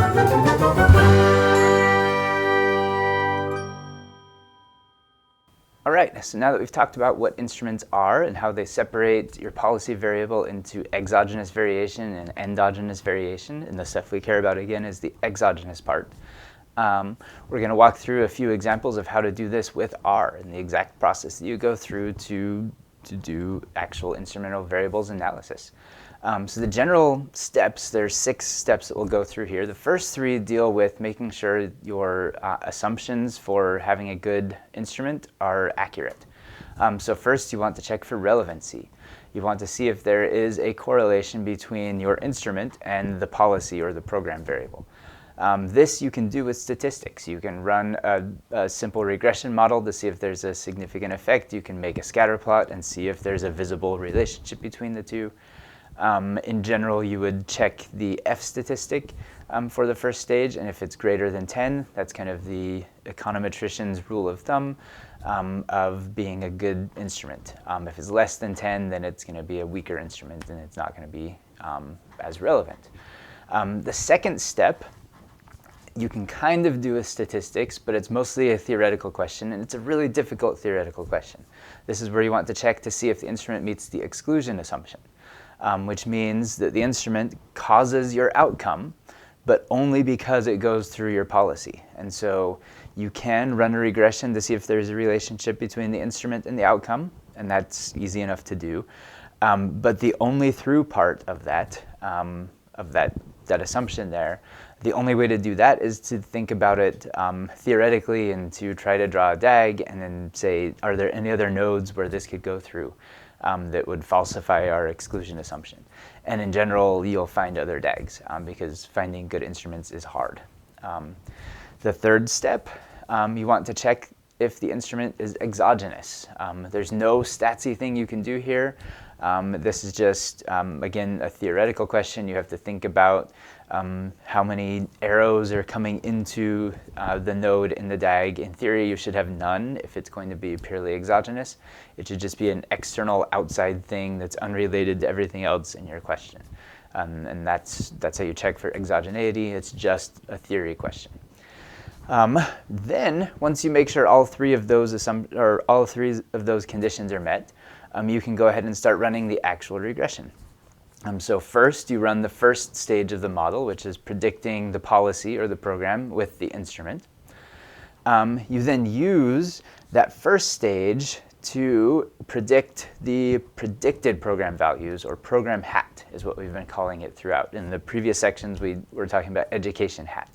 All right, so now that we've talked about what instruments are and how they separate your policy variable into exogenous variation and endogenous variation, and the stuff we care about again is the exogenous part, we're going to walk through a few examples of how to do this with R and the exact process that you go through to do actual instrumental variables analysis. So the general steps, there's 6 steps that we'll go through here. The first 3 deal with making sure your assumptions for having a good instrument are accurate. So first you want to check for relevancy. You want to see if there is a correlation between your instrument and the policy or the program variable. This you can do with statistics. You can run a simple regression model to see if there's a significant effect. You can make a scatter plot and see if there's a visible relationship between the two. In general, you would check the F statistic for the first stage, and if it's greater than 10, that's kind of the econometrician's rule of thumb of being a good instrument. If it's less than 10, then it's going to be a weaker instrument, and it's not going to be as relevant. The second step, you can kind of do with statistics, but it's mostly a theoretical question, and it's a really difficult theoretical question. This is where you want to check to see if the instrument meets the exclusion assumption. Which means that the instrument causes your outcome, but only because it goes through your policy. And so you can run a regression to see if there's a relationship between the instrument and the outcome, and that's easy enough to do. But the only through part of that assumption there, the only way to do that is to think about it theoretically and to try to draw a DAG and then say, are there any other nodes where this could go through? That would falsify our exclusion assumption. And in general, you'll find other DAGs because finding good instruments is hard. The third step, you want to check if the instrument is exogenous. There's no statsy thing you can do here. This is just, again, a theoretical question. You have to think about how many arrows are coming into the node in the DAG. In theory, you should have none if it's going to be purely exogenous. It should just be an external outside thing that's unrelated to everything else in your question. And that's how you check for exogeneity. It's just a theory question. Then, once you make sure all three of those conditions are met, you can go ahead and start running the actual regression. So first, you run the first stage of the model, which is predicting the policy or the program with the instrument. You then use that first stage to predict the predicted program values, or program hat is what we've been calling it throughout. In the previous sections, we were talking about education hat.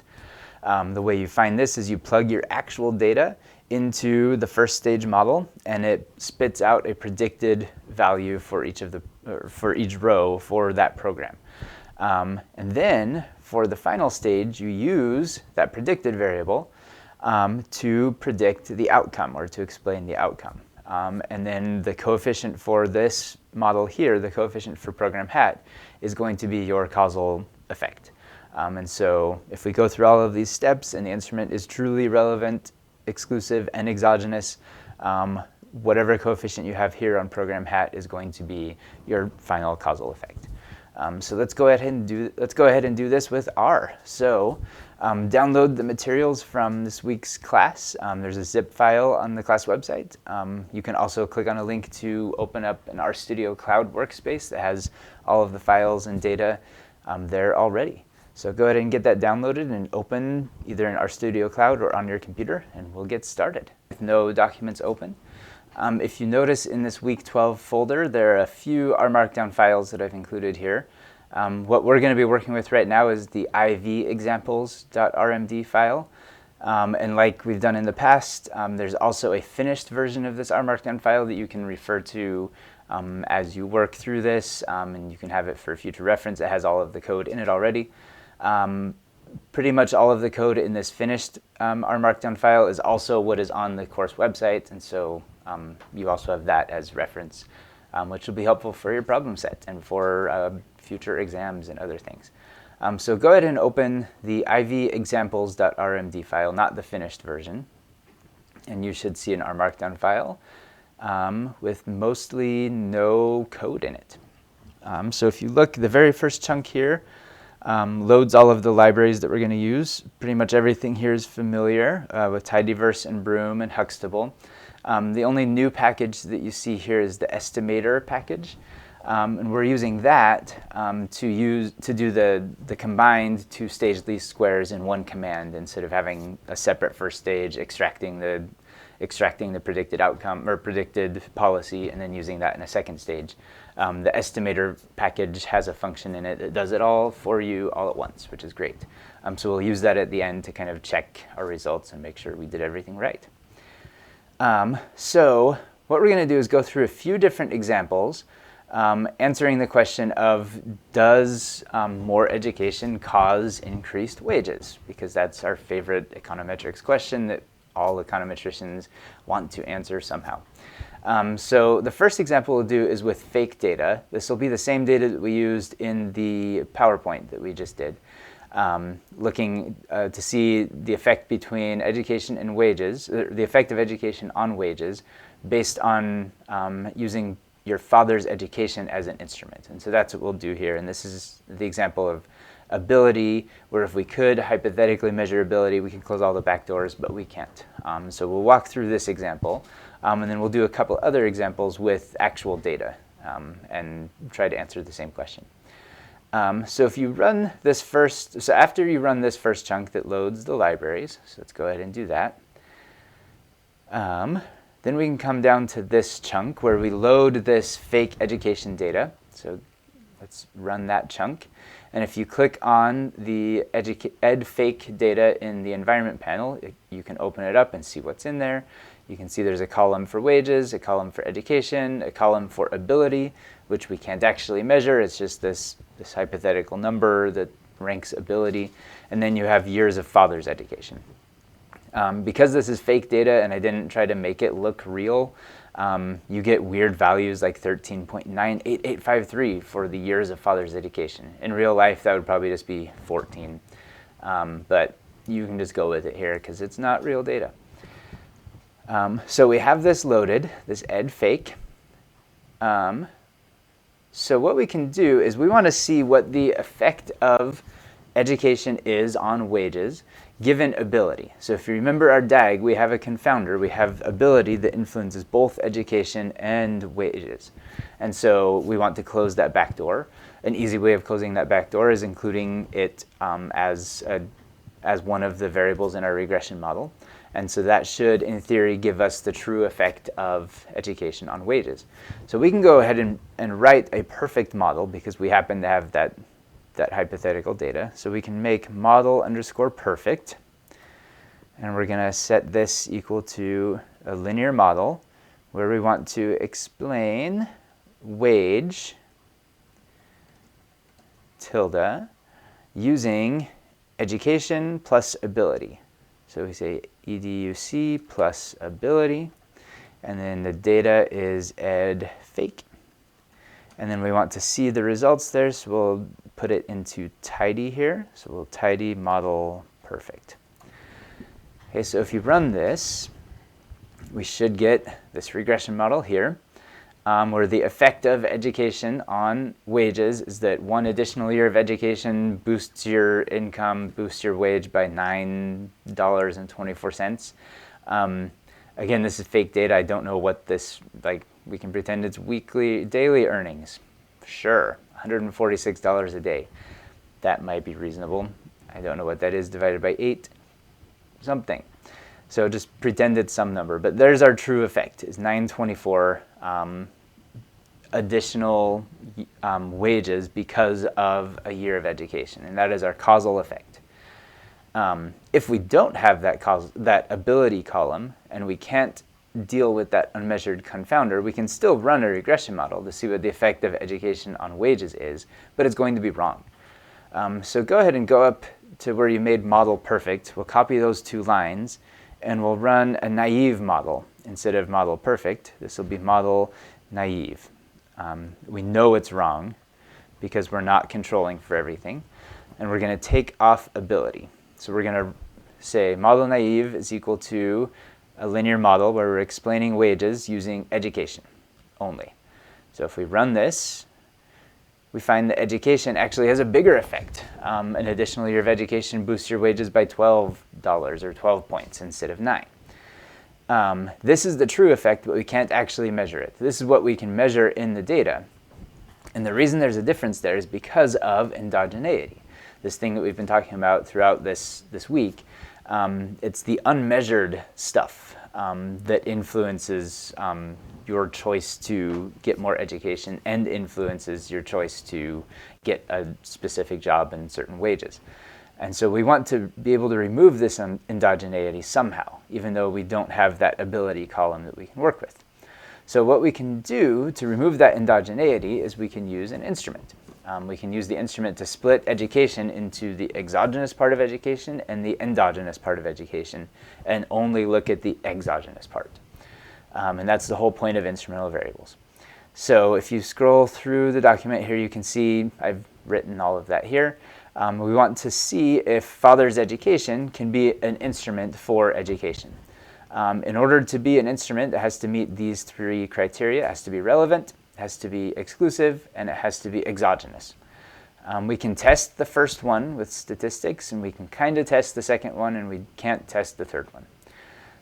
The way you find this is you plug your actual data into the first stage model, and it spits out a predicted value for each row for that program. And then for the final stage, you use that predicted variable to predict the outcome or to explain the outcome. And then the coefficient for this model here, the coefficient for program hat, is going to be your causal effect. And so if we go through all of these steps and the instrument is truly relevant, exclusive, and exogenous, whatever coefficient you have here on program hat is going to be your final causal effect. So let's go ahead and do this with R. So download the materials from this week's class. There's a zip file on the class website. You can also click on a link to open up an RStudio Cloud workspace that has all of the files and data there already. So go ahead and get that downloaded and open either in RStudio Cloud or on your computer, and we'll get started. With no documents open. If you notice in this week 12 folder, there are a few R Markdown files that I've included here. What we're going to be working with right now is the ivexamples.rmd file. And like we've done in the past, there's also a finished version of this R Markdown file that you can refer to as you work through this, and you can have it for future reference. It has all of the code in it already. Pretty much all of the code in this finished R Markdown file is also what is on the course website, and so you also have that as reference, which will be helpful for your problem set and for future exams and other things. So go ahead and open the ivexamples.rmd file, not the finished version, and you should see an R Markdown file with mostly no code in it. So if you look, the very first chunk here loads all of the libraries that we're going to use. Pretty much everything here is familiar with tidyverse and Broom and Huxtable. The only new package that you see here is the estimator package. And we're using that to do the combined two-stage least squares in one command instead of having a separate first stage extracting the predicted outcome or predicted policy and then using that in a second stage. The estimator package has a function in it that does it all for you all at once, which is great. So we'll use that at the end to kind of check our results and make sure we did everything right. So what we're going to do is go through a few different examples, answering the question of does more education cause increased wages? Because that's our favorite econometrics question that all econometricians want to answer somehow. So the first example we'll do is with fake data. This will be the same data that we used in the PowerPoint that we just did, looking to see the effect between education and wages, the effect of education on wages based on using your father's education as an instrument. And so that's what we'll do here. And this is the example of ability, where if we could hypothetically measure ability, we can close all the back doors, but we can't. So we'll walk through this example, and then we'll do a couple other examples with actual data and try to answer the same question. So if you run this first, so after you run this first chunk that loads the libraries, so let's go ahead and do that. Then we can come down to this chunk where we load this fake education data. So let's run that chunk. And if you click on the ed fake data in the environment panel, you can open it up and see what's in there. You can see there's a column for wages, a column for education, a column for ability, which we can't actually measure. It's just this hypothetical number that ranks ability. And then you have years of father's education. Because this is fake data and I didn't try to make it look real, you get weird values like 13.98853 for the years of father's education. In real life, that would probably just be 14. But you can just go with it here because it's not real data. So we have this loaded, this ed fake. So what we can do is we want to see what the effect of education is on wages given ability. So if you remember our DAG, we have a confounder. We have ability that influences both education and wages. And so we want to close that back door. An easy way of closing that back door is including it as one of the variables in our regression model. And so that should, in theory, give us the true effect of education on wages. So we can go ahead and write a perfect model because we happen to have that hypothetical data. So we can make model underscore perfect. And we're going to set this equal to a linear model where we want to explain wage tilde using education plus ability. So we say educ plus ability, and then the data is ed fake. And then we want to see the results there, so we'll put it into tidy here. So we'll tidy model perfect. Okay, so if you run this, we should get this regression model here, where the effect of education on wages is that one additional year of education boosts your income, boosts your wage by $9.24. Again, this is fake data. I don't know what this, we can pretend it's daily earnings. Sure, $146 a day. That might be reasonable. I don't know what that is divided by 8, something. So just pretend it's some number. But there's our true effect, is $9.24 additional wages because of a year of education. And that is our causal effect. If we don't have that ability column and we can't deal with that unmeasured confounder, we can still run a regression model to see what the effect of education on wages is, but it's going to be wrong. So go ahead and go up to where you made model perfect. We'll copy those 2 lines, and we'll run a naive model instead of model perfect. This will be model naive. We know it's wrong because we're not controlling for everything, and we're going to take off ability. So we're going to say model naive is equal to a linear model where we're explaining wages using education only. So if we run this, we find that education actually has a bigger effect. An additional year of education boosts your wages by $12 or 12 points instead of 9. This is the true effect, but we can't actually measure it. This is what we can measure in the data. And the reason there's a difference there is because of endogeneity, this thing that we've been talking about throughout this week. It's the unmeasured stuff that influences your choice to get more education and influences your choice to get a specific job and certain wages. And so we want to be able to remove this endogeneity somehow, even though we don't have that ability column that we can work with. So what we can do to remove that endogeneity is we can use an instrument. We can use the instrument to split education into the exogenous part of education and the endogenous part of education, and only look at the exogenous part. And that's the whole point of instrumental variables. So if you scroll through the document here, you can see I've written all of that here. We want to see if father's education can be an instrument for education. In order to be an instrument, it has to meet these 3 criteria. It has to be relevant, it has to be exclusive, and it has to be exogenous. We can test the first one with statistics, and we can kind of test the second one, and we can't test the third one.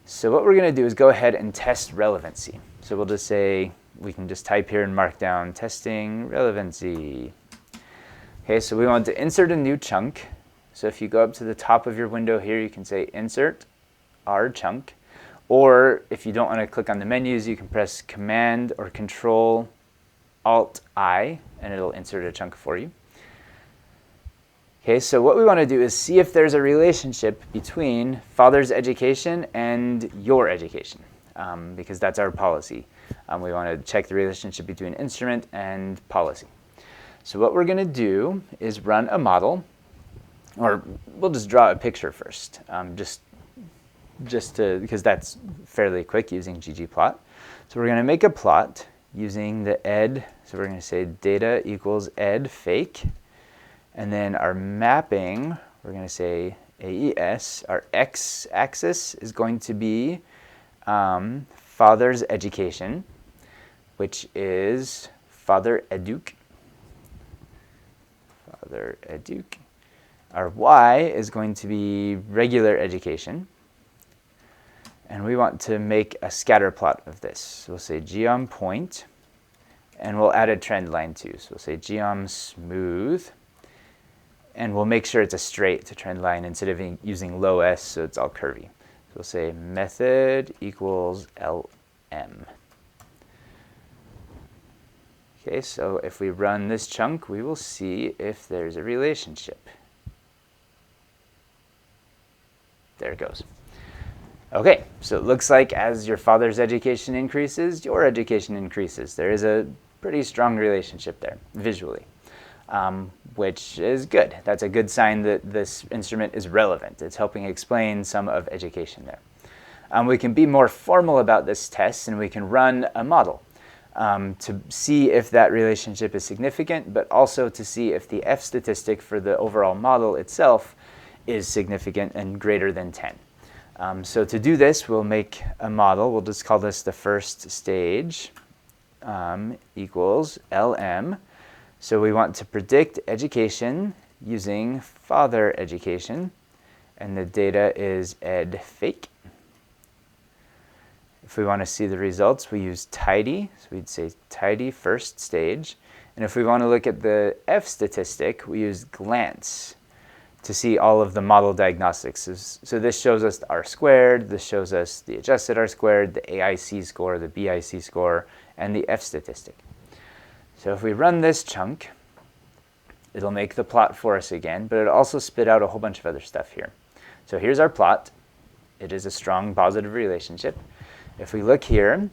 So what we're going to do is go ahead and test relevancy. So we'll just say, we can just type here and mark down testing relevancy. Okay, so we want to insert a new chunk. So if you go up to the top of your window here, you can say insert R chunk. Or if you don't want to click on the menus, you can press Command or Control Alt I, and it'll insert a chunk for you. Okay, so what we want to do is see if there's a relationship between father's education and your education, because that's our policy. We want to check the relationship between instrument and policy. So what we're going to do is run a model, or we'll just draw a picture first, because that's fairly quick using ggplot. So we're going to make a plot using the ed. So we're going to say data equals ed fake. And then our mapping, we're going to say AES. Our x-axis is going to be father's education, which is father educ. Father educ. Our y is going to be regular education. And we want to make a scatter plot of this. So we'll say geom point, and we'll add a trend line too. So we'll say geom smooth, and we'll make sure it's a straight trend line instead of using low s, so it's all curvy. So we'll say method equals LM. Okay, so if we run this chunk, we will see if there's a relationship. There it goes. Okay, so it looks like as your father's education increases, your education increases. There is a pretty strong relationship there, visually, which is good. That's a good sign that this instrument is relevant. It's helping explain some of education there. We can be more formal about this test, and we can run a model to see if that relationship is significant, but also to see if the F statistic for the overall model itself is significant and greater than 10. So to do this, we'll make a model. We'll just call this the first stage equals LM. So we want to predict education using father education, and the data is ed fake. If we want to see the results, we use tidy. So we'd say tidy first stage. And if we want to look at the F statistic, we use glance to see all of the model diagnostics. So this shows us the R squared, this shows us the adjusted R squared, the AIC score, the BIC score, and the F statistic. So if we run this chunk, it'll make the plot for us again, but it'll also spit out a whole bunch of other stuff here. So here's our plot. It is a strong positive relationship. If we look here,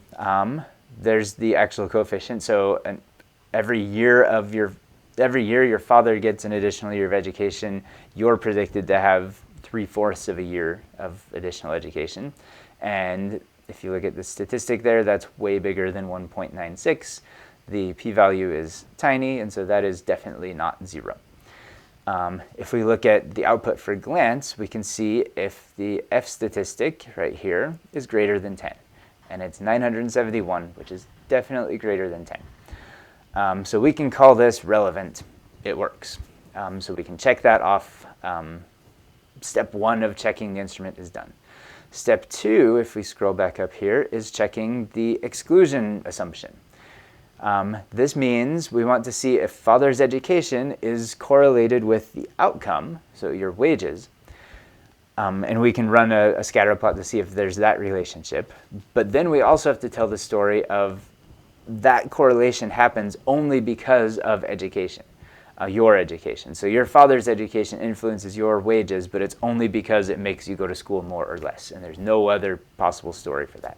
there's the actual coefficient. So every year your father gets an additional year of education, you're predicted to have 3/4 of a year of additional education. And if you look at the statistic there, that's way bigger than 1.96. The p-value is tiny, and so that is definitely not 0. If we look at the output for glance, we can see if the F statistic right here is greater than 10. And it's 971, which is definitely greater than 10. So we can call this relevant. It works. So we can check that off. Step 1 of checking the instrument is done. Step 2, if we scroll back up here, is checking the exclusion assumption. This means we want to see if father's education is correlated with the outcome, so your wages. And we can run a scatter plot to see if there's that relationship. But then we also have to tell the story of that correlation happens only because of education, your education. So your father's education influences your wages, but it's only because it makes you go to school more or less. And there's no other possible story for that.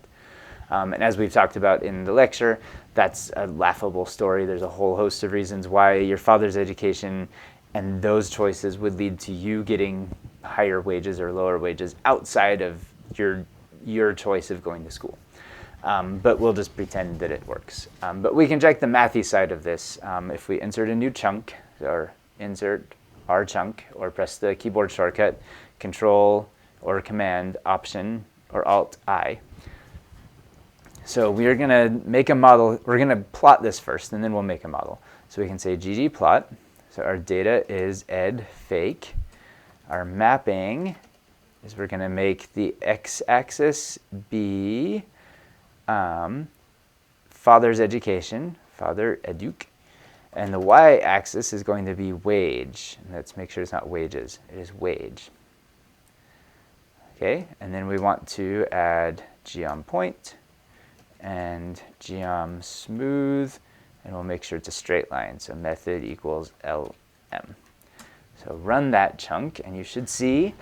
And as we've talked about in the lecture, that's a laughable story. There's a whole host of reasons why your father's education and those choices would lead to you getting higher wages or lower wages outside of your choice of going to school. But we'll just pretend that it works. But we can check the mathy side of this. If we insert a new chunk, or insert our chunk, or press the keyboard shortcut, Control or Command, Option, or Alt-I. So we are going to make a model. We're going to plot this first, and then we'll make a model. So we can say ggplot. So our data is ed fake. Our mapping is we're going to make the x-axis be father's education, father educ, and the y-axis is going to be wage. And let's make sure it's not wages. It is wage. Okay, and then we want to add geom point and geom smooth, and we'll make sure it's a straight line. So method equals lm. So run that chunk, and you should see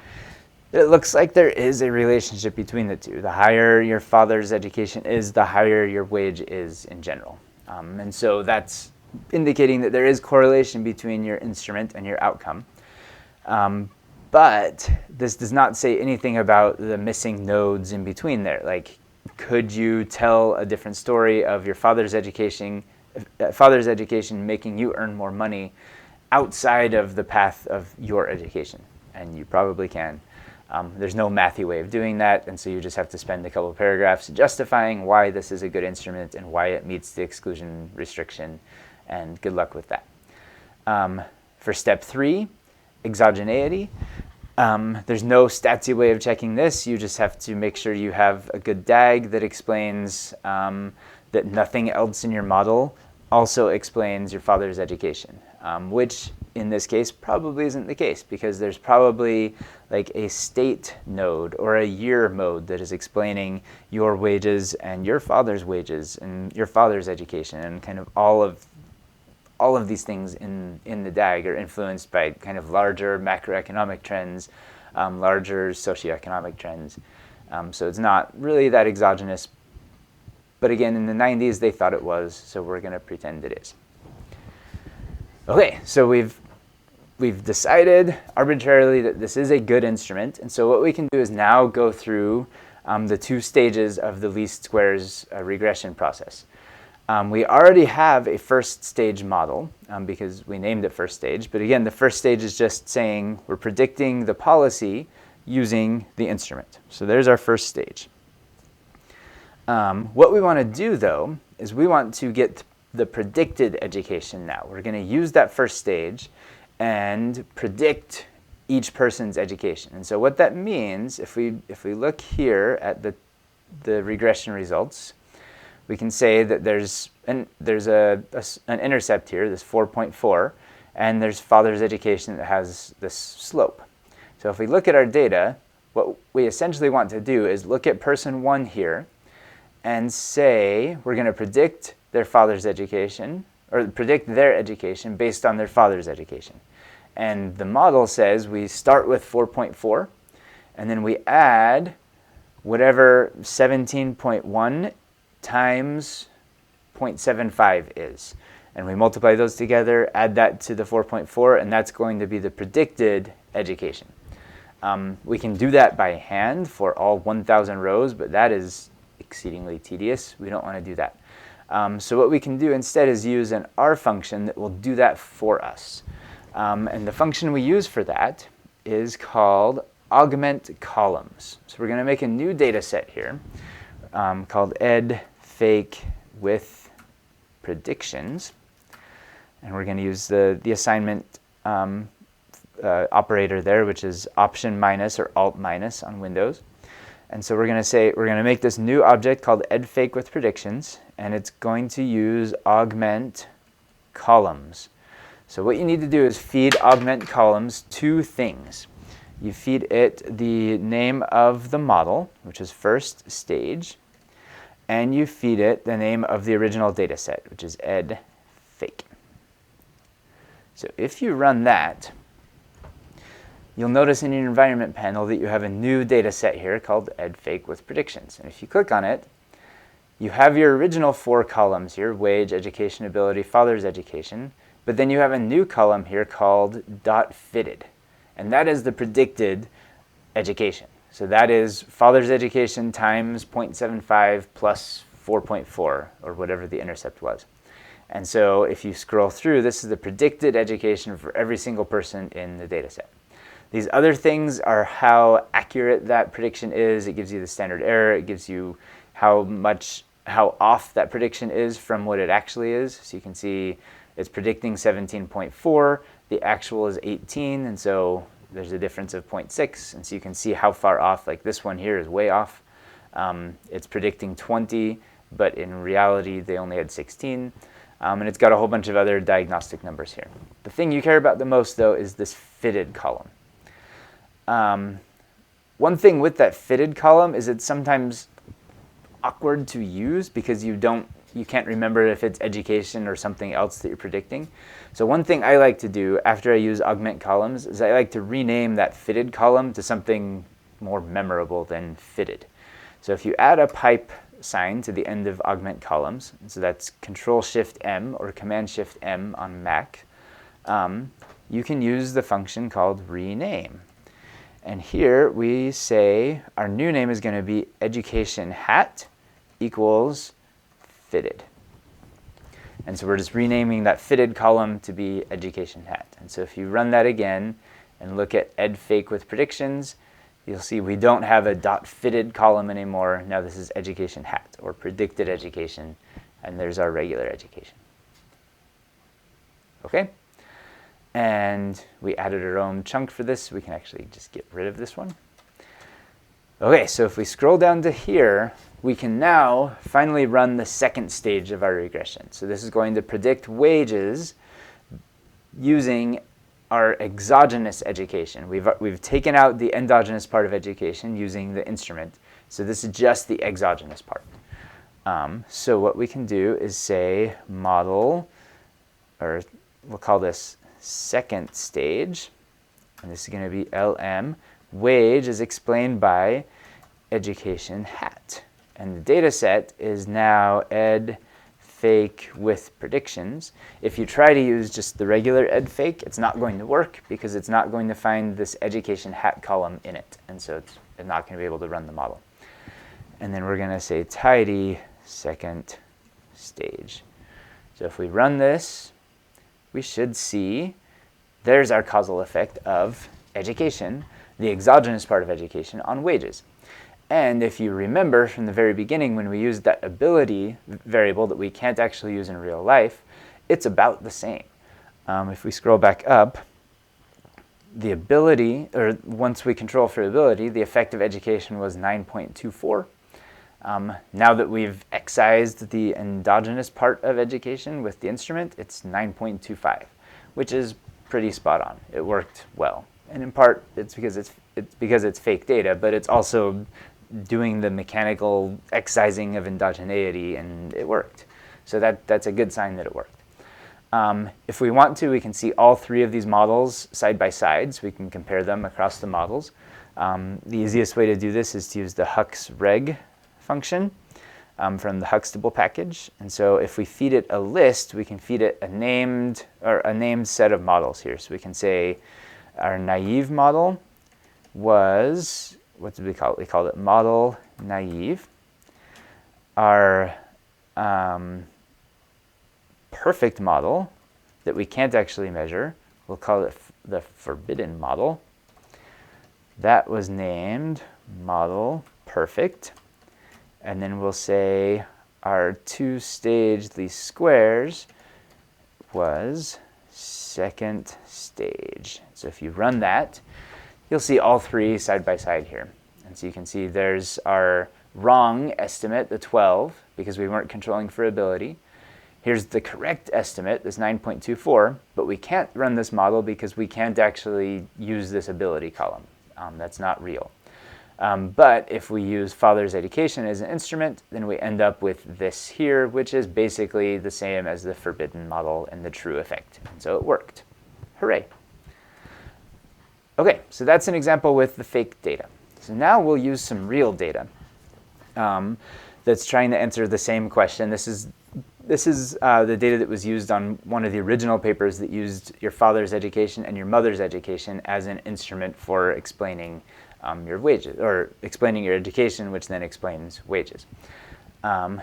that it looks like there is a relationship between the two. The higher your father's education is, the higher your wage is in general. And so that's indicating that there is correlation between your instrument and your outcome. But this does not say anything about the missing nodes in between there. Like, could you tell a different story of your father's education making you earn more money outside of the path of your education? And you probably can. There's no mathy way of doing that, and so you just have to spend a couple of paragraphs justifying why this is a good instrument and why it meets the exclusion restriction, and good luck with that. For step 3, exogeneity, there's no statsy way of checking this. You just have to make sure you have a good DAG that explains that nothing else in your model also explains your father's education, which in this case probably isn't the case, because there's probably like a state node or a year mode that is explaining your wages and your father's wages and your father's education, and kind of all of these things in the DAG are influenced by kind of larger macroeconomic trends, larger socioeconomic trends. So it's not really that exogenous. But again, in the 90s, they thought it was, so we're going to pretend it is. Okay, so we've decided arbitrarily that this is a good instrument. And so what we can do is now go through the 2 stages of the least squares regression process. We already have a first stage model because we named it first stage. But again, the first stage is just saying we're predicting the policy using the instrument. So there's our first stage. What we want to do, though, is we want to get the predicted education now. We're going to use that first stage and predict each person's education. And so what that means, if we look here at the regression results, we can say that there's an intercept here, this 4.4, and there's father's education that has this slope. So if we look at our data, what we essentially want to do is look at person 1 here and say we're going to predict their father's education, or predict their education based on their father's education. And the model says we start with 4.4, and then we add whatever 17.1 times 0.75 is. And we multiply those together, add that to the 4.4, and that's going to be the predicted education. We can do that by hand for all 1,000 rows, but that is exceedingly tedious. We don't want to do that. So what we can do instead is use an R function that will do that for us. And the function we use for that is called augment columns. So we're going to make a new data set here called ed fake with predictions. And we're going to use the assignment operator there, which is option minus or alt minus on Windows. And so we're going to make this new object called edFake with predictions, and it's going to use augment columns. So what you need to do is feed augment columns two things. You feed it the name of the model, which is first stage, and you feed it the name of the original data set, which is edFake. So if you run that, you'll notice in your environment panel that you have a new data set here called edFake with predictions. And if you click on it, you have your original 4 columns here: wage, education, ability, father's education. But then you have a new column here called .fitted. And that is the predicted education. So that is father's education times 0.75 plus 4.4, or whatever the intercept was. And so if you scroll through, this is the predicted education for every single person in the data set. These other things are how accurate that prediction is. It gives you the standard error. It gives you how off that prediction is from what it actually is. So you can see it's predicting 17.4. The actual is 18, and so there's a difference of 0.6. And so you can see how far off. Like this one here is way off. It's predicting 20, but in reality they only had 16. And it's got a whole bunch of other diagnostic numbers here. The thing you care about the most, though, is this fitted column. One thing with that fitted column is it's sometimes awkward to use because you can't remember if it's education or something else that you're predicting. So one thing I like to do after I use augment columns is I like to rename that fitted column to something more memorable than fitted. So if you add a pipe sign to the end of augment columns, so that's Control-Shift-M or Command-Shift-M on Mac, you can use the function called rename. And here we say our new name is going to be education hat equals fitted. And so we're just renaming that fitted column to be education hat. And so if you run that again and look at edFake with predictions, you'll see we don't have a .fitted column anymore. Now this is education hat or predicted education, and there's our regular education. Okay? And we added our own chunk for this. We can actually just get rid of this one. Okay, so if we scroll down to here, we can now finally run the second stage of our regression. So this is going to predict wages using our exogenous education. We've taken out the endogenous part of education using the instrument. So this is just the exogenous part. So what we can do is say model, or we'll call this second stage, and this is going to be LM. Wage is explained by education hat. And the data set is now edFake with predictions. If you try to use just the regular edFake, it's not going to work because it's not going to find this education hat column in it. And so it's not going to be able to run the model. And then we're going to say tidy second stage. So if we run this, we should see there's our causal effect of education, the exogenous part of education, on wages. And if you remember from the very beginning when we used that ability variable that we can't actually use in real life, it's about the same. If we scroll back up, the ability, or once we control for ability, the effect of education was 9.24. Now that we've excised the endogenous part of education with the instrument, it's 9.25, which is pretty spot on. It worked well. And in part, it's because it's fake data, but it's also doing the mechanical excising of endogeneity, and it worked. So that's a good sign that it worked. If we want to, we can see all 3 of these models side by side, so we can compare them across the models. The easiest way to do this is to use the huxreg function from the Huxtable package. And so if we feed it a list, we can feed it a named set of models here. So we can say our naive model was, what did we call it? We called it model naive. Our perfect model that we can't actually measure, we'll call it the forbidden model. That was named model perfect. And then we'll say our 2-stage least squares was second stage. So if you run that, you'll see all three side by side here. And so you can see there's our wrong estimate, the 12, because we weren't controlling for ability. Here's the correct estimate, this 9.24, but we can't run this model because we can't actually use this ability column. That's not real. But if we use father's education as an instrument, then we end up with this here, which is basically the same as the forbidden model and the true effect. And so it worked. Hooray. Okay, so that's an example with the fake data. So now we'll use some real data that's trying to answer the same question. This is the data that was used on one of the original papers that used your father's education and your mother's education as an instrument for explaining your wages, or explaining your education, which then explains wages.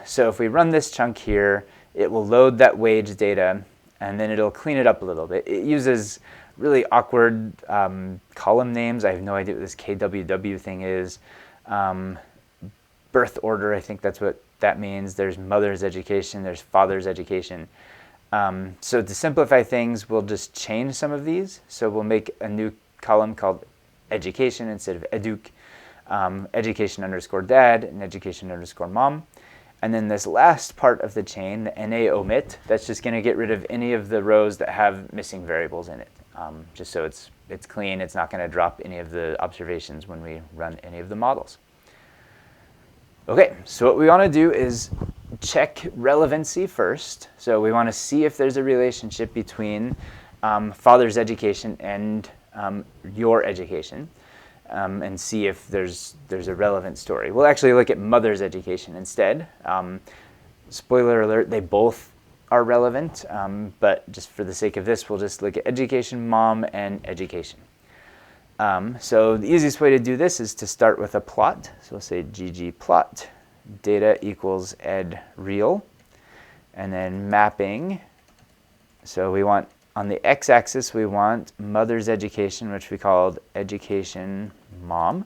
So if we run this chunk here, it will load that wage data, and then it'll clean it up a little bit. It uses really awkward column names. I have no idea what this KWW thing is. Birth order, I think that's what that means. There's mother's education, there's father's education. So to simplify things, we'll just change some of these. So we'll make a new column called education instead of educ, education underscore dad and education underscore mom. And then this last part of the chain, the NA omit, that's just going to get rid of any of the rows that have missing variables in it. Just so it's clean, it's not going to drop any of the observations when we run any of the models. Okay, so what we want to do is check relevancy first. So we want to see if there's a relationship between father's education and your education, and see if there's a relevant story. We'll actually look at mother's education instead. Spoiler alert, they both are relevant, but just for the sake of this, we'll just look at education, mom, and education. So the easiest way to do this is to start with a plot. So we'll say ggplot data equals ed real, and then mapping. So we want, on the x-axis, we want mother's education, which we called education mom.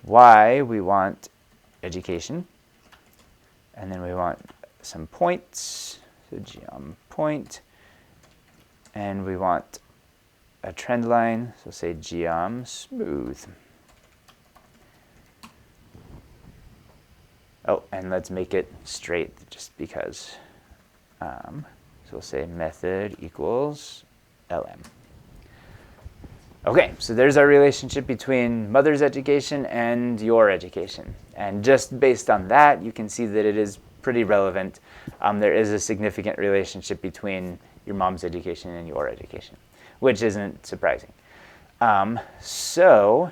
Y, we want education. And then we want some points, so geom point. And we want a trend line, so say geom smooth. Oh, and let's make it straight just because. So we'll say method equals lm. Okay, so there's our relationship between mother's education and your education. And just based on that, you can see that it is pretty relevant. There is a significant relationship between your mom's education and your education, which isn't surprising. So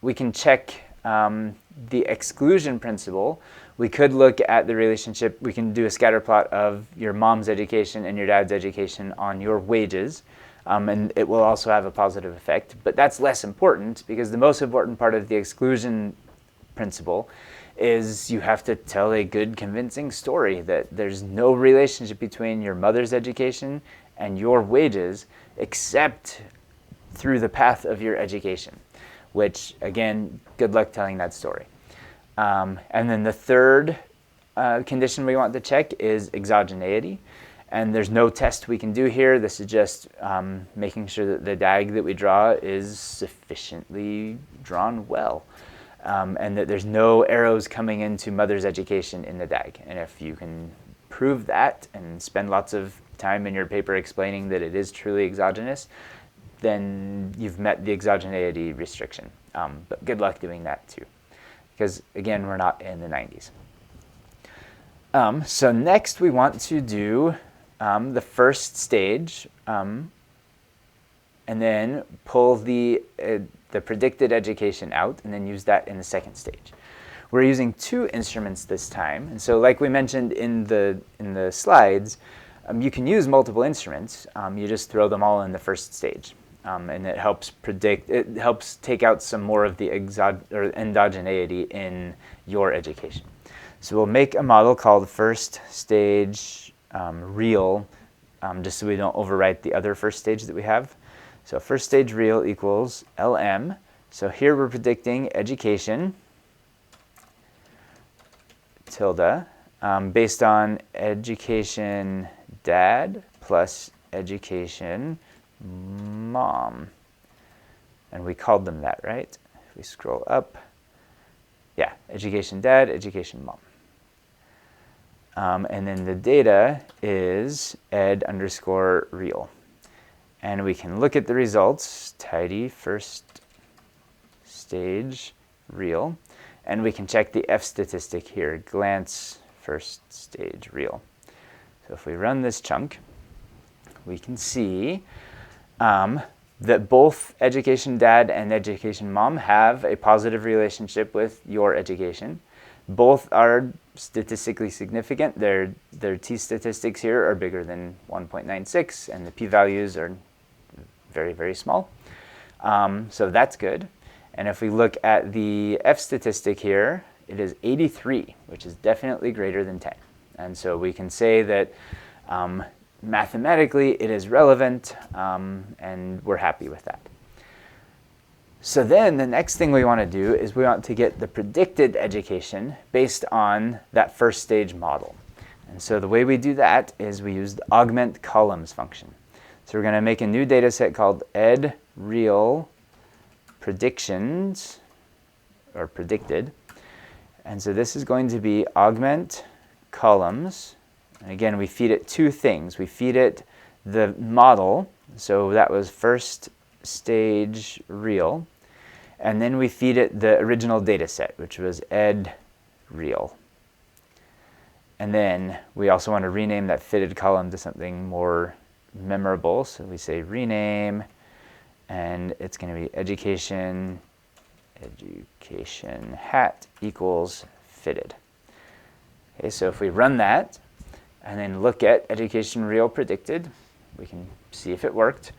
we can check the exclusion principle. We could look at the relationship. We can do a scatter plot of your mom's education and your dad's education on your wages, and it will also have a positive effect. But that's less important, because the most important part of the exclusion principle is you have to tell a good, convincing story that there's no relationship between your mother's education and your wages except through the path of your education, which, again, good luck telling that story. And then the third condition we want to check is exogeneity. And there's no test we can do here. This is just making sure that the DAG that we draw is sufficiently drawn well. And that there's no arrows coming into mother's education in the DAG. And if you can prove that and spend lots of time in your paper explaining that it is truly exogenous, then you've met the exogeneity restriction. But good luck doing that too, because again, we're not in the 90s. So next we want to do the first stage, and then pull the predicted education out, and then use that in the second stage. We're using two instruments this time, and so like we mentioned in the slides, you can use multiple instruments. You just throw them all in the first stage, and it helps predict. It helps take out some more of the endogeneity in your education. So we'll make a model called first stage real, just so we don't overwrite the other first stage that we have. So first stage real equals LM. So here we're predicting education tilde based on education dad plus education mom. And we called them that, right? If we scroll up, yeah, education dad, education mom. And then the data is ed_real. And we can look at the results, tidy, first stage, real. And we can check the F statistic here, glance, first stage, real. So if we run this chunk, we can see that both education dad and education mom have a positive relationship with your education. Both are statistically significant. Their t statistics here are bigger than 1.96, and the p-values are very, very small. So that's good. And if we look at the F statistic here, it is 83, which is definitely greater than 10. And so we can say that mathematically it is relevant, and we're happy with that. So then the next thing we want to do is we want to get the predicted education based on that first stage model. And so the way we do that is we use the augment columns function. So we're going to make a new data set called ed_real predictions, or predicted. And so this is going to be augment columns. And again, we feed it two things. We feed it the model, so that was first stage real, and then we feed it the original data set, which was ed_real. And then we also want to rename that fitted column to something more memorable. So we say rename, and it's going to be education hat equals fitted. Okay, so if we run that and then look at education real predicted, we can see if it worked.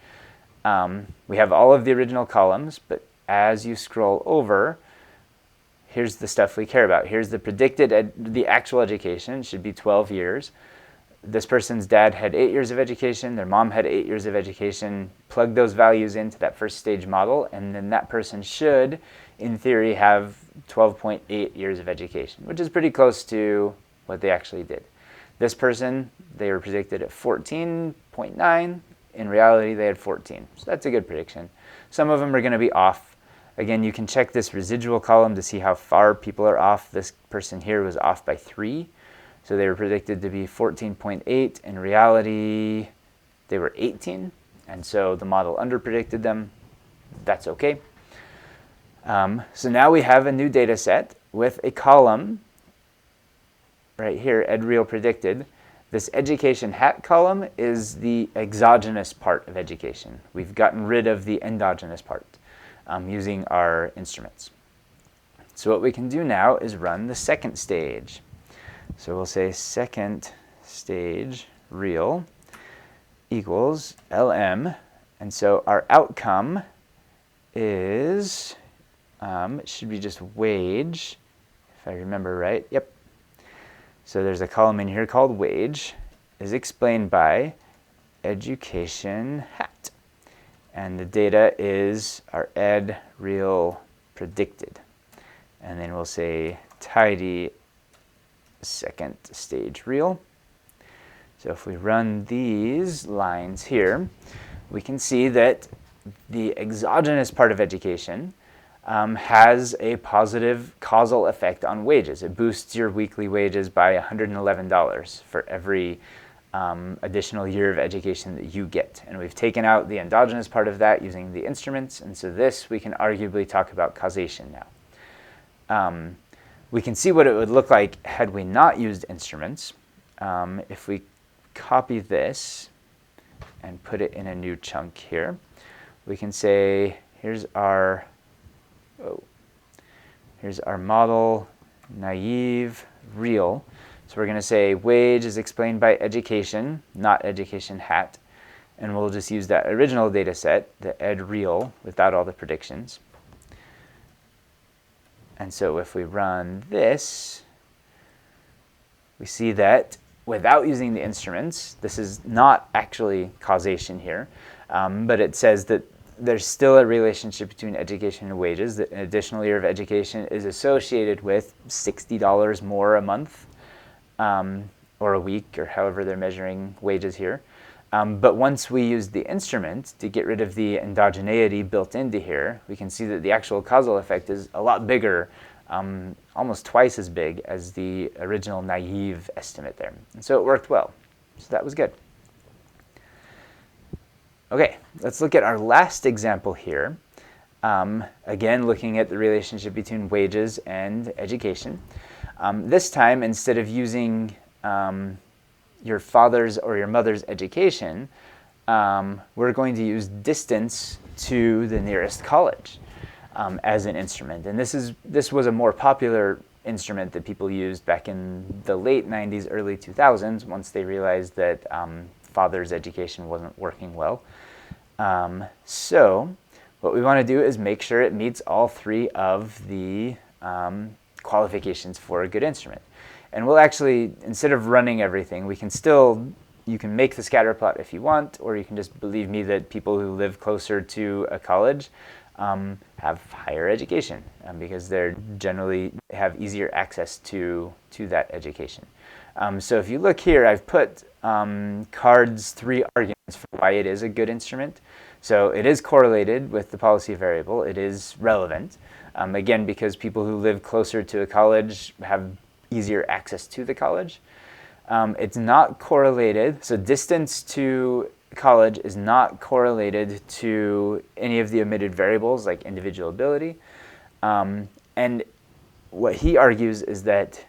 We have all of the original columns, but as you scroll over, here's the stuff we care about. Here's the predicted, the actual education should be 12 years. This person's dad had 8 years of education, their mom had 8 years of education. Plug those values into that first stage model, and then that person should, in theory, have 12.8 years of education, which is pretty close to what they actually did. This person, they were predicted at 14.9. In reality, they had 14. So that's a good prediction. Some of them are going to be off. Again, you can check this residual column to see how far people are off. This person here was off by 3. So they were predicted to be 14.8. In reality, they were 18. And so the model underpredicted them. That's okay. So now we have a new data set with a column right here, ed_real predicted. This education hat column is the exogenous part of education. We've gotten rid of the endogenous part using our instruments. So what we can do now is run the second stage. So we'll say second stage real equals LM. And so our outcome is, it should be just wage, if I remember right. Yep. So there's a column in here called wage, is explained by education hat. And the data is our ed_real predicted. And then we'll say tidy second stage real. So if we run these lines here, we can see that the exogenous part of education has a positive causal effect on wages. It boosts your weekly wages by $111 for every additional year of education that you get. And we've taken out the endogenous part of that using the instruments, and so this we can arguably talk about causation now. We can see what it would look like had we not used instruments. If we copy this and put it in a new chunk here, we can say, here's our model, naive, real. So we're going to say wage is explained by education, not education hat. And we'll just use that original data set, the ed_real, without all the predictions. And so if we run this, we see that without using the instruments, this is not actually causation here, but it says that there's still a relationship between education and wages, that an additional year of education is associated with $60 more a month. or a week, or however they're measuring wages here. But once we use the instrument to get rid of the endogeneity built into here, we can see that the actual causal effect is a lot bigger, almost twice as big as the original naive estimate there. And so it worked well. So that was good. Okay, let's look at our last example here. Again, looking at the relationship between wages and education. This time, instead of using your father's or your mother's education, we're going to use distance to the nearest college as an instrument. And this was a more popular instrument that people used back in the late 90s, early 2000s, once they realized that father's education wasn't working well. So what we want to do is make sure it meets all three of the qualifications for a good instrument. And we'll actually, instead of running everything, you can make the scatter plot if you want, or you can just believe me that people who live closer to a college have higher education because they're generally have easier access to that education. So if you look here, I've put Card's 3 arguments for why it is a good instrument. So it is correlated with the policy variable. It is relevant. Again, because people who live closer to a college have easier access to the college. It's not correlated. So distance to college is not correlated to any of the omitted variables like individual ability. And what he argues is that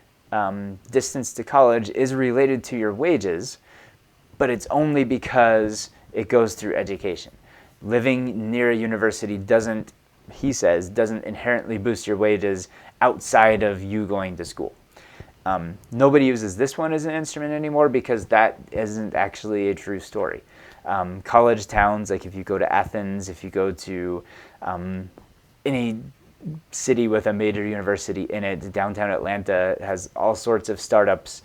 distance to college is related to your wages, but it's only because it goes through education. Living near a university doesn't, he says, doesn't inherently boost your wages outside of you going to school. Nobody uses this one as an instrument anymore because that isn't actually a true story. College towns, like if you go to Athens, if you go to any city with a major university in it, downtown Atlanta has all sorts of startups,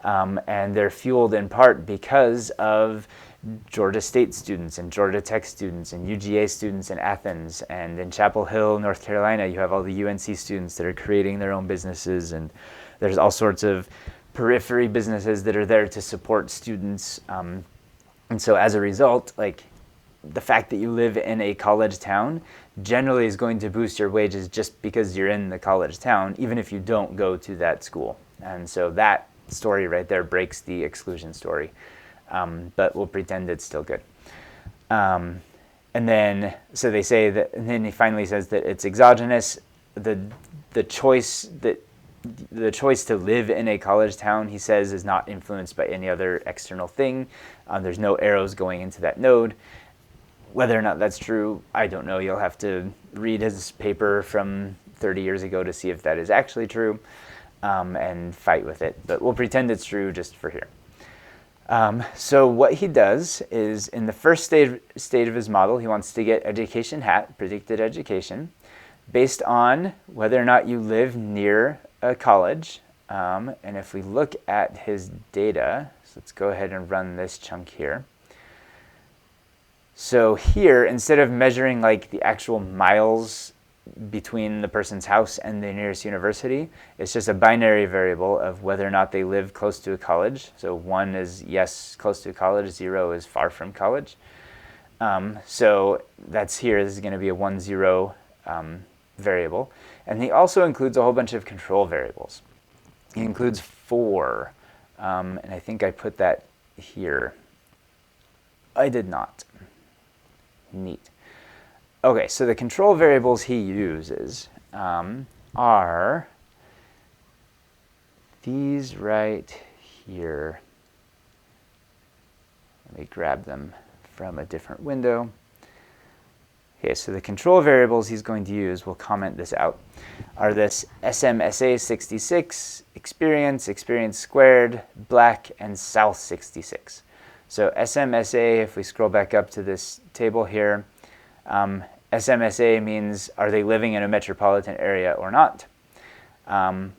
and they're fueled in part because of Georgia State students and Georgia Tech students and UGA students in Athens, and in Chapel Hill, North Carolina, you have all the UNC students that are creating their own businesses, and there's all sorts of periphery businesses that are there to support students. And so as a result, like the fact that you live in a college town generally is going to boost your wages just because you're in the college town, even if you don't go to that school. And so that story right there breaks the exclusion story. But we'll pretend it's still good. And then, so they say that, and then he finally says that it's exogenous. The choice to live in a college town, he says, is not influenced by any other external thing. There's no arrows going into that node. Whether or not that's true, I don't know. You'll have to read his paper from 30 years ago to see if that is actually true, and fight with it. But we'll pretend it's true just for here. So what he does is, in the first stage of his model, he wants to get education hat, predicted education, based on whether or not you live near a college. And if we look at his data, so let's go ahead and run this chunk here. So here, instead of measuring like the actual miles between the person's house and the nearest university, it's just a binary variable of whether or not they live close to a college. So 1 is yes, close to college, 0 is far from college. So that's here. This is going to be a 1, 0 variable. And he also includes a whole bunch of control variables. He includes 4, and I think I put that here. I did not. Neat. Okay, so the control variables he uses are these right here. Let me grab them from a different window. Okay, so the control variables he's going to use, we'll comment this out, are this SMSA 66, experience, experience squared, black, and south 66. So SMSA, if we scroll back up to this table here, SMSA means are they living in a metropolitan area or not? In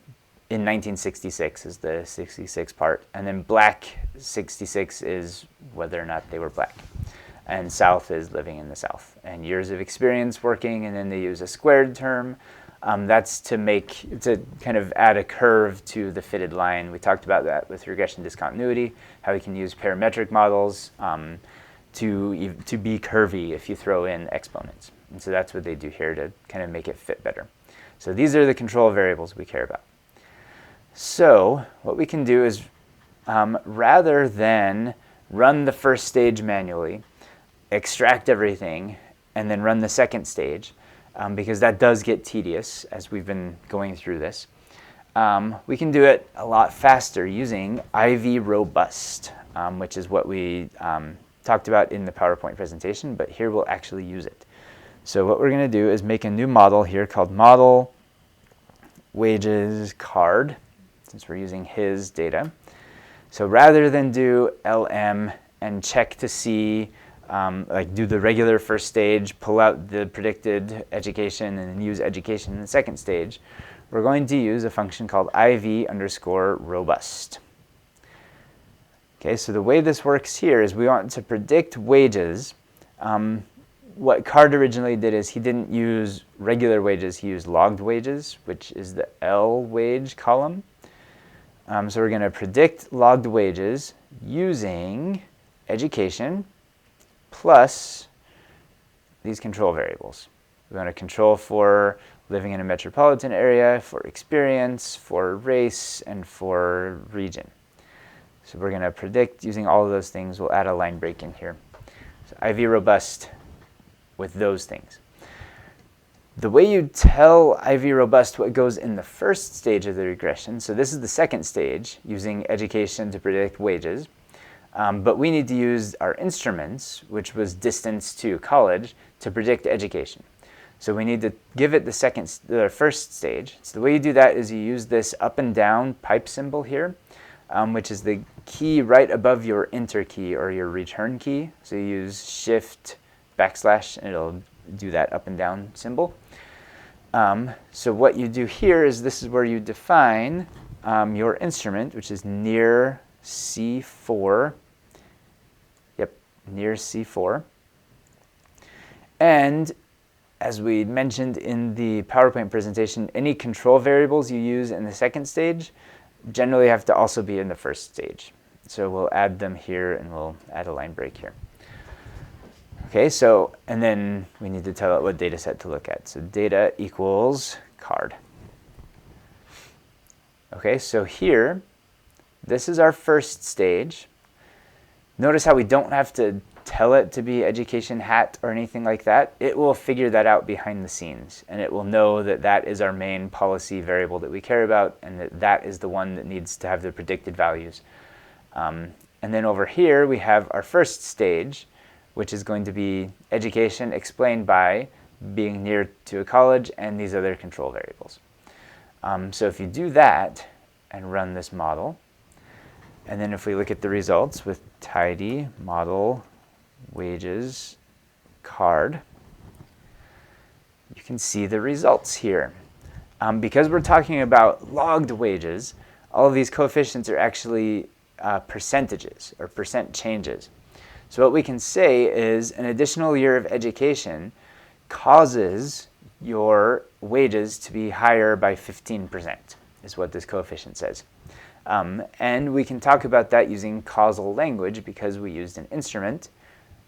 1966 is the 66 part. And then black 66 is whether or not they were black. And south is living in the south. And years of experience working, and then they use a squared term That's to kind of add a curve to the fitted line. We talked about that with regression discontinuity, how we can use parametric models to be curvy if you throw in exponents. And so that's what they do here to kind of make it fit better. So these are the control variables we care about. So what we can do is rather than run the first stage manually, extract everything, and then run the second stage, because that does get tedious as we've been going through this, we can do it a lot faster using IV robust, which is what we talked about in the PowerPoint presentation, but here we'll actually use it. So what we're going to do is make a new model here called model wages card, since we're using his data. So rather than do LM and check to see, like do the regular first stage, pull out the predicted education, and then use education in the second stage, we're going to use a function called IV_robust. Okay, so the way this works here is we want to predict wages. What Card originally did is he didn't use regular wages, he used logged wages, which is the L wage column. So we're going to predict logged wages using education plus these control variables. We want to control for living in a metropolitan area, for experience, for race, and for region. So we're going to predict using all of those things. We'll add a line break in here. So IV robust with those things. The way you tell IV robust what goes in the first stage of the regression, so this is the second stage, using education to predict wages, but we need to use our instruments, which was distance to college, to predict education. So we need to give it the first stage. So the way you do that is you use this up and down pipe symbol here, which is the key right above your enter key or your return key. So you use shift backslash and it'll do that up and down symbol. So what you do here is this is where you define your instrument, which is near C4. Yep, near C4. And as we mentioned in the PowerPoint presentation, any control variables you use in the second stage generally have to also be in the first stage. So we'll add them here and we'll add a line break here. Okay, so, and then we need to tell it what data set to look at. So data equals card. Okay, so here, this is our first stage. Notice how we don't have to tell it to be education hat or anything like that. It will figure that out behind the scenes, and it will know that that is our main policy variable that we care about, and that that is the one that needs to have the predicted values. And then over here, we have our first stage, which is going to be education explained by being near to a college and these other control variables. So if you do that and run this model, and then if we look at the results with tidy model wages card, you can see the results here. Because we're talking about logged wages, all of these coefficients are actually percentages or percent changes. So what we can say is an additional year of education causes your wages to be higher by 15%, is what this coefficient says. And we can talk about that using causal language because we used an instrument,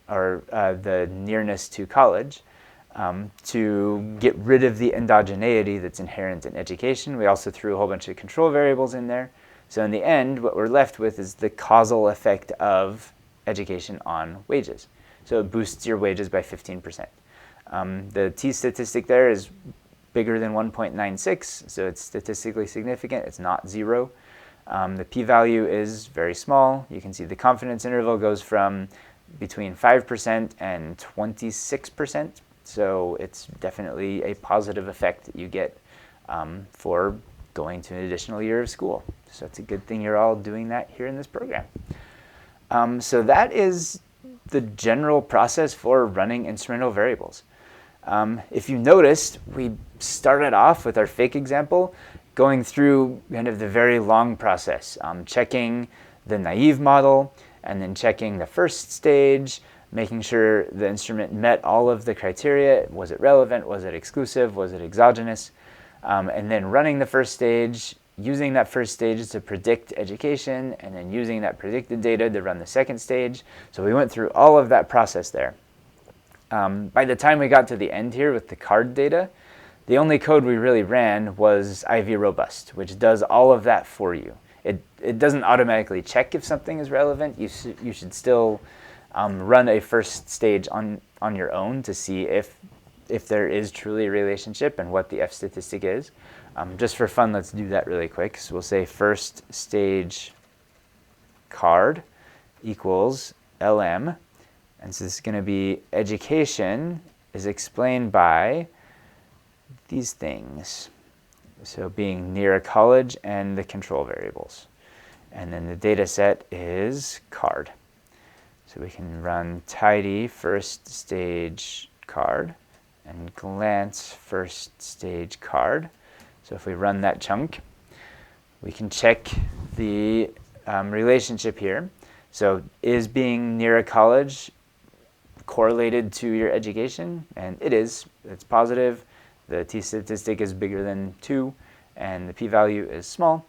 or the nearness to college, to get rid of the endogeneity that's inherent in education. We also threw a whole bunch of control variables in there. So in the end, what we're left with is the causal effect of education on wages. So it boosts your wages by 15%. The t statistic there is bigger than 1.96, so it's statistically significant. It's not 0. The p-value is very small. You can see the confidence interval goes from between 5% and 26%. So it's definitely a positive effect that you get for going to an additional year of school. So it's a good thing you're all doing that here in this program. So that is the general process for running instrumental variables. If you noticed, we started off with our fake example, going through kind of the very long process, checking the naive model, and then checking the first stage, making sure the instrument met all of the criteria. Was it relevant? Was it exclusive? Was it exogenous? and then running the first stage, using that first stage to predict education, and then using that predicted data to run the second stage. So we went through all of that process there. By the time we got to the end here with the card data, the only code we really ran was IV robust, which does all of that for you. It doesn't automatically check if something is relevant. You should still run a first stage on your own to see if there is truly a relationship and what the F statistic is. Just for fun, let's do that really quick. So we'll say first stage card equals LM. And so this is going to be education is explained by these things. So being near a college and the control variables. And then the data set is card. So we can run tidy first stage card and glance first stage card. So if we run that chunk, we can check the relationship here. So is being near a college correlated to your education? And it is. It's positive. The t-statistic is bigger than 2, and the p-value is small.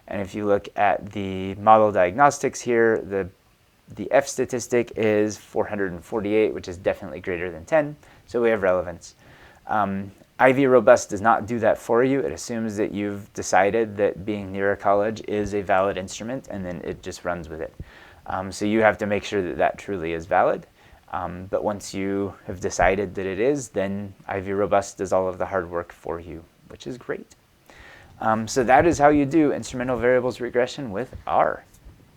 And if you look at the model diagnostics here, the F statistic is 448, which is definitely greater than 10, so we have relevance. IV robust does not do that for you. It assumes that you've decided that being near a college is a valid instrument, and then it just runs with it. So you have to make sure that that truly is valid. But once you have decided that it is, then IV robust does all of the hard work for you, which is great. So that is how you do instrumental variables regression with R.